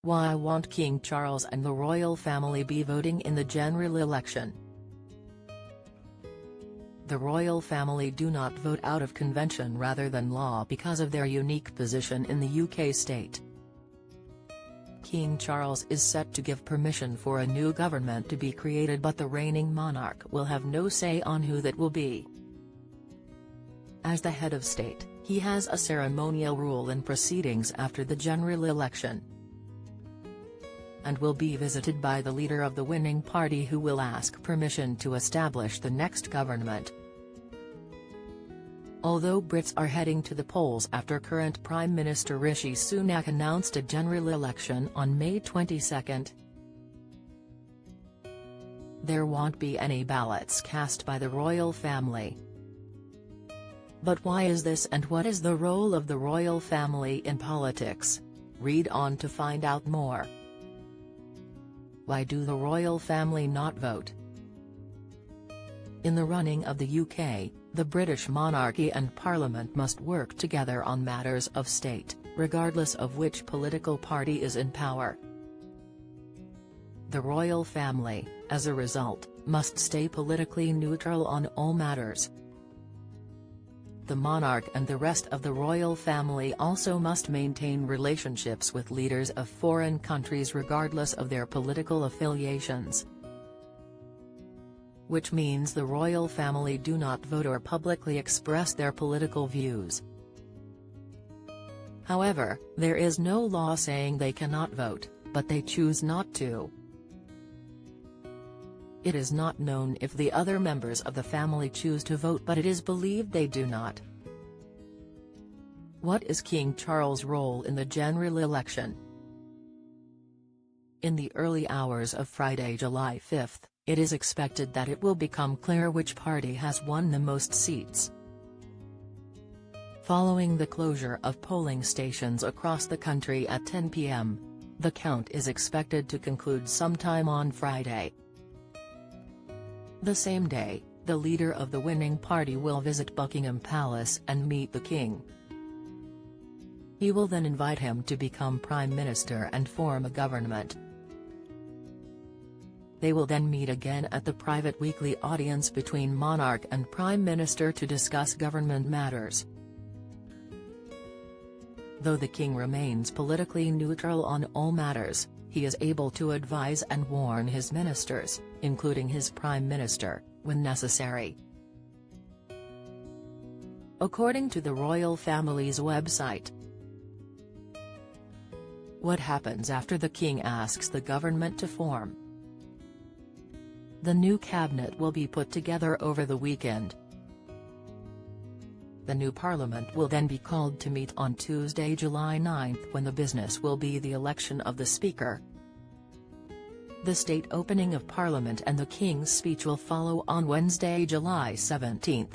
Why won't King Charles and the royal family be voting in the general election? The royal family do not vote out of convention rather than law because of their unique position in the UK state. King Charles is set to give permission for a new government to be created, but the reigning monarch will have no say on who that will be. As the head of state, he has a ceremonial role in proceedings after the general election, and will be visited by the leader of the winning party, who will ask permission to establish the next government. Although Brits are heading to the polls after current Prime Minister Rishi Sunak announced a general election on May 22, there won't be any ballots cast by the royal family. But why is this, and what is the role of the royal family in politics? Read on to find out more. Why do the royal family not vote? In the running of the UK, the British monarchy and Parliament must work together on matters of state, regardless of which political party is in power. The royal family, as a result, must stay politically neutral on all matters. The monarch and the rest of the royal family also must maintain relationships with leaders of foreign countries regardless of their political affiliations. Which means the royal family do not vote or publicly express their political views. However, there is no law saying they cannot vote, but they choose not to. It is not known if the other members of the family choose to vote, but it is believed they do not. What is King Charles' role in the general election? In the early hours of Friday, July 5, it is expected that it will become clear which party has won the most seats. Following the closure of polling stations across the country at 10 p.m., the count is expected to conclude sometime on Friday. The same day, the leader of the winning party will visit Buckingham Palace and meet the king. He will then invite him to become Prime Minister and form a government. They will then meet again at the private weekly audience between monarch and Prime Minister to discuss government matters. Though the king remains politically neutral on all matters, he is able to advise and warn his ministers, including his Prime Minister, when necessary. According to the royal family's website, what happens after the king asks the government to form? The new cabinet will be put together over the weekend. The new parliament will then be called to meet on Tuesday, July 9, when the business will be the election of the speaker. The state opening of parliament and the king's speech will follow on Wednesday, July 17.